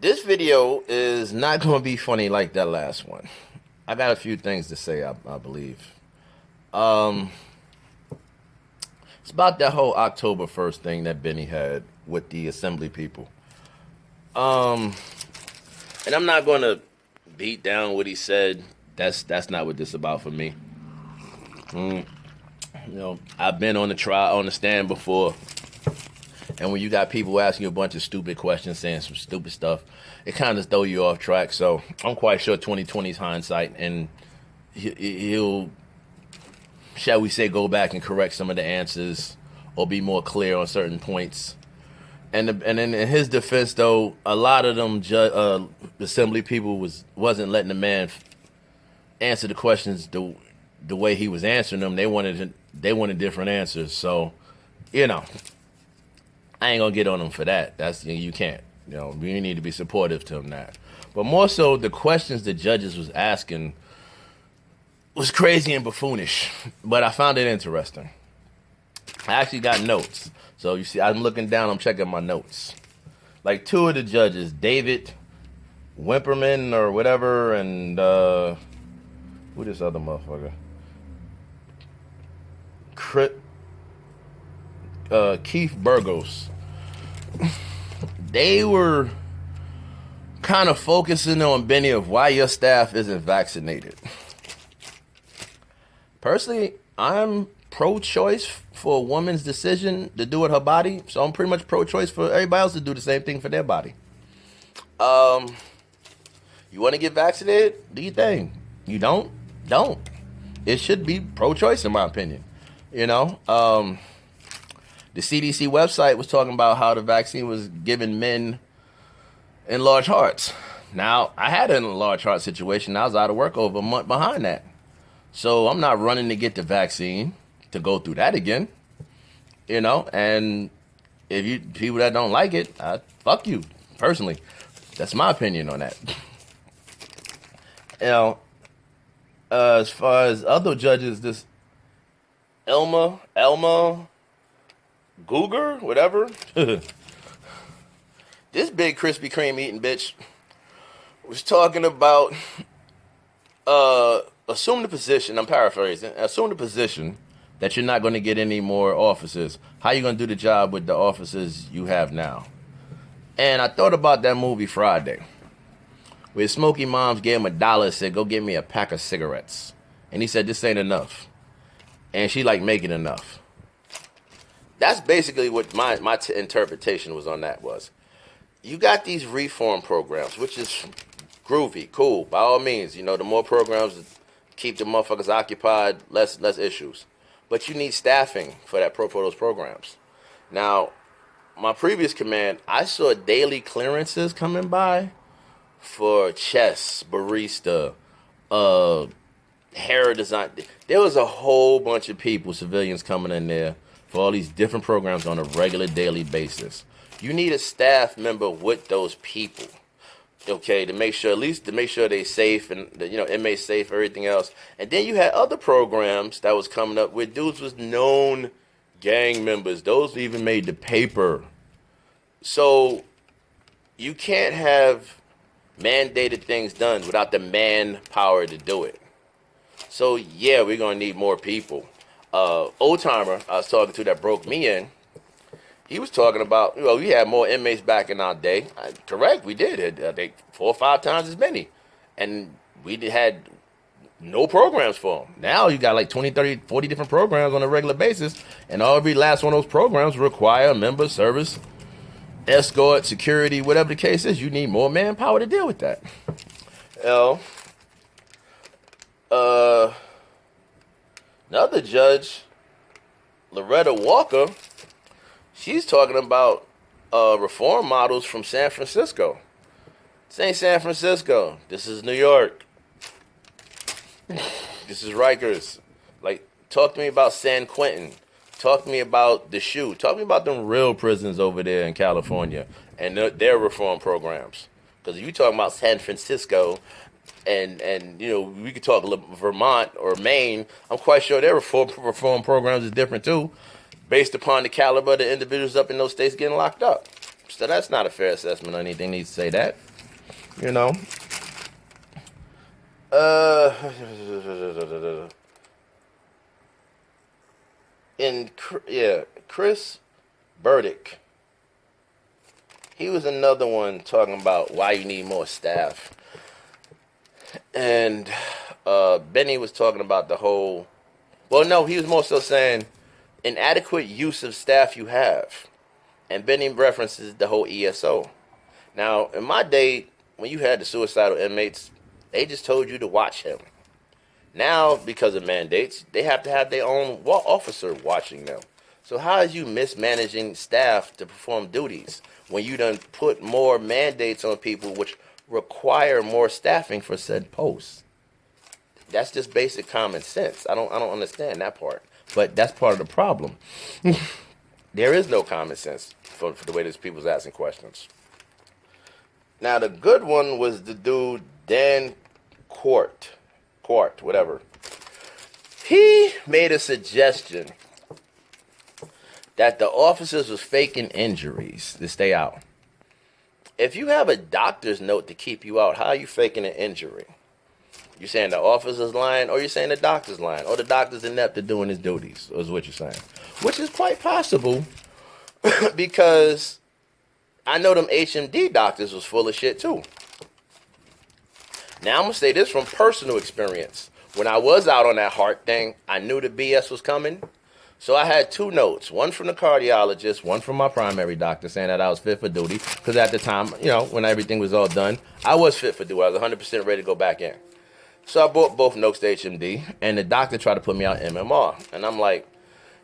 This video is not going to be funny like that last one. I got a few things to say, I believe. Um, it's about that whole October 1st thing that Benny had with the assembly people. Um, and I'm not going to beat down what he said. That's not what this is about for me. I've been on the stand before. And when you got people asking you a bunch of stupid questions, saying some stupid stuff, it kind of throw you off track. So I'm quite sure 2020's hindsight, and he'll, shall we say, go back and correct some of the answers or be more clear on certain points. And in his defense, though, a lot of them assembly people wasn't letting the man answer the questions the way he was answering them. They wanted different answers. So, I ain't gonna get on him for that. That's you can't. We need to be supportive to him that. But more so, the questions the judges was asking was crazy and buffoonish. But I found it interesting. I actually got notes. So you see, I'm looking down. I'm checking my notes. Like two of the judges, David Wimperman or whatever, and who this other motherfucker? Keith Burgos. They were kind of focusing on Benny of why your staff isn't vaccinated. Personally, I'm pro-choice for a woman's decision to do with her body, so I'm pretty much pro-choice for everybody else to do the same thing for their body. You want to get vaccinated? Do your thing. You don't? Don't. It should be pro-choice in my opinion. The CDC website was talking about how the vaccine was giving men enlarged hearts. Now, I had an enlarged heart situation. I was out of work over a month behind that. So I'm not running to get the vaccine to go through that again. And if you people that don't like it, fuck you, personally. That's my opinion on that. As far as other judges, this Elma Googer, whatever. This big Krispy Kreme eating bitch was talking about assume the position, I'm paraphrasing, assume the position that you're not going to get any more officers. How you going to do the job with the officers you have now? And I thought about that movie Friday, where Smokey Moms gave him $1 and said, go get me a pack of cigarettes. And he said, this ain't enough. And she making enough. That's basically what my interpretation was on that was. You got these reform programs, which is groovy, cool. By all means, the more programs that keep the motherfuckers occupied, less issues. But you need staffing for those programs. Now, my previous command, I saw daily clearances coming by for chess, barista, hair design. There was a whole bunch of people, civilians coming in there for all these different programs on a regular daily basis. You need a staff member with those people, okay, to make sure they safe and inmates safe, everything else. And then you had other programs that was coming up where dudes was known gang members. Those even made the paper. So you can't have mandated things done without the manpower to do it. So yeah, we're gonna need more people. Old timer I was talking to that broke me in, he was talking about, we had more inmates back in our day. Correct, we did. I think 4 or 5 times as many. And we had no programs for them. Now you got 20, 30, 40 different programs on a regular basis. And every last one of those programs require a member, service, escort, security, whatever the case is. You need more manpower to deal with that. Another judge, Loretta Walker, she's talking about reform models from San Francisco. This ain't San Francisco. This is New York. This is Rikers. Talk to me about San Quentin. Talk to me about the SHU. Talk to me about them real prisons over there in California and their reform programs. Because if you talking about San Francisco, and we could talk Vermont or Maine, I'm quite sure their reform programs is different too, based upon the caliber of the individuals up in those states getting locked up. So that's not a fair assessment or anything. Needs to say that. You know. Uh, Chris Burdick. He was another one talking about why you need more staff. And Benny was talking about the whole. Well, no, he was more so saying inadequate use of staff you have. And Benny references the whole ESO. Now, in my day, when you had the suicidal inmates, they just told you to watch him. Now, because of mandates, they have to have their own officer watching them. So how is you mismanaging staff to perform duties when you done put more mandates on people which require more staffing for said posts? That's just basic common sense. I don't understand that part. But that's part of the problem. There is no common sense for the way these people's asking questions. Now the good one was the dude Dan Quart, whatever. He made a suggestion that the officers was faking injuries to stay out. If you have a doctor's note to keep you out, how are you faking an injury? You saying the officer's lying, or you saying the doctor's lying, or the doctor's inept at doing his duties, is what you're saying. Which is quite possible, because I know them HMD doctors was full of shit too. Now I'm gonna say this from personal experience. When I was out on that heart thing, I knew the BS was coming. So I had two notes, one from the cardiologist, one from my primary doctor saying that I was fit for duty. Because at the time, when everything was all done, I was fit for duty. I was 100% ready to go back in. So I bought both notes to HMD, and the doctor tried to put me out MMR. And I'm like,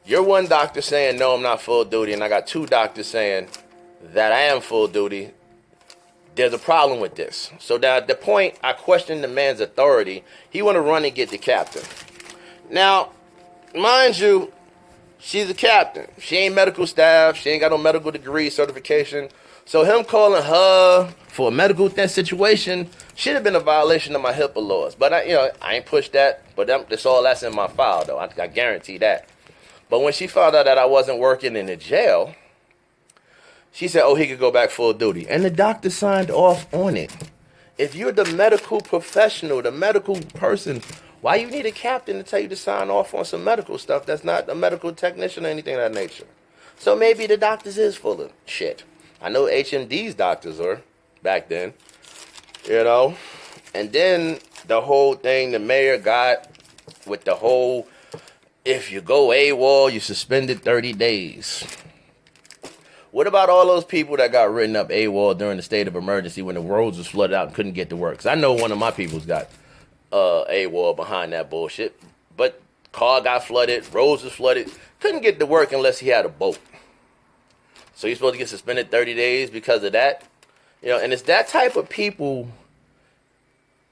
you're one doctor saying, no, I'm not full duty, and I got two doctors saying that I am full duty. There's a problem with this. So now at the point I questioned the man's authority, he want to run and get the captain. Now, mind you, she's a captain. She ain't medical staff. She ain't got no medical degree certification. So him calling her for a medical situation should have been a violation of my HIPAA laws. But I ain't pushed that. But that's in my file, though. I guarantee that. But when she found out that I wasn't working in the jail, she said, oh, he could go back full duty. And the doctor signed off on it. If you're the medical professional, the medical person, why you need a captain to tell you to sign off on some medical stuff that's not a medical technician or anything of that nature? So maybe the doctors is full of shit. I know HMD's doctors were back then, And then the whole thing the mayor got with the whole, if you go AWOL, you suspended 30 days. What about all those people that got written up AWOL during the state of emergency when the roads was flooded out and couldn't get to work? Because I know one of my people's got AWOL behind that bullshit. But car got flooded, roads was flooded, couldn't get to work unless he had a boat. So you're supposed to get suspended 30 days because of that? And it's that type of people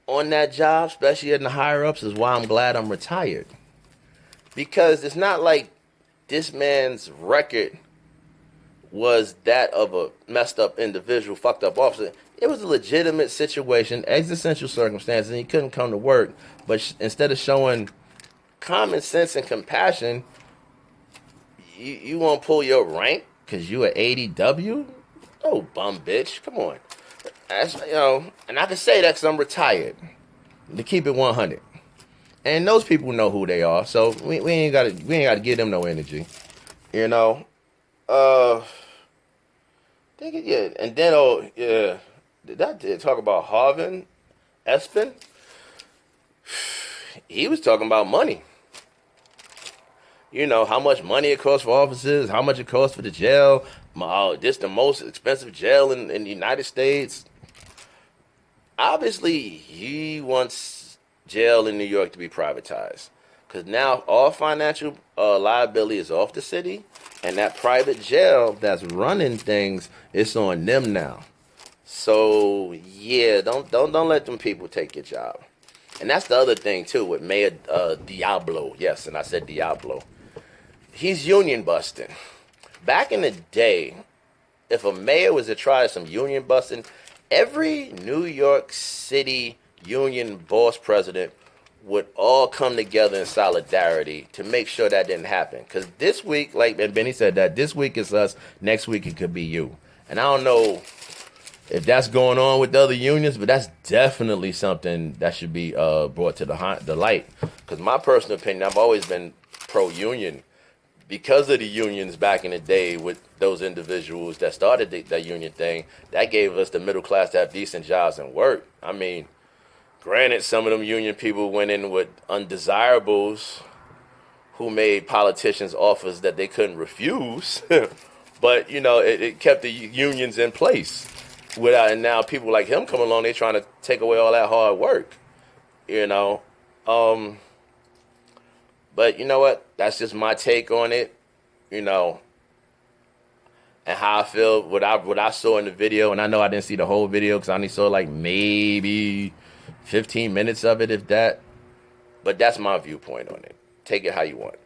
on that job, especially in the higher ups, is why I'm glad I'm retired. Because it's not like this man's record was that of a messed up individual, fucked up officer. It was a legitimate situation, existential circumstances, and he couldn't come to work. But instead of showing common sense and compassion, you want to pull your rank because you an ADW? Oh, bum bitch. Come on. That's, and I can say that because I'm retired. To keep it 100. And those people know who they are, so we ain't gotta give them no energy. And then did I talk about Harvin Espen? He was talking about money. How much money it costs for officers, how much it costs for the jail. This the most expensive jail in the United States. Obviously, he wants jail in New York to be privatized. Because now all financial liability is off the city. And that private jail that's running things, it's on them now. So, yeah, don't let them people take your job. And that's the other thing, too, with Mayor Diablo. Yes, and I said Diablo. He's union busting. Back in the day, if a mayor was to try some union busting, every New York City union boss president would all come together in solidarity to make sure that didn't happen. Because this week, and Benny said that, this week is us, next week it could be you. And I don't know if that's going on with the other unions, but that's definitely something that should be brought to the light. Because my personal opinion, I've always been pro-union because of the unions back in the day with those individuals that started that union thing. That gave us the middle class to have decent jobs and work. I mean, granted, some of them union people went in with undesirables who made politicians offers that they couldn't refuse. But, you know, it kept the unions in place. And now people like him come along, they trying to take away all that hard work, you know. But you know what? That's just my take on it, you know, and how I feel, what I saw in the video. And I know I didn't see the whole video because I only saw like maybe 15 minutes of it, if that. But that's my viewpoint on it. Take it how you want.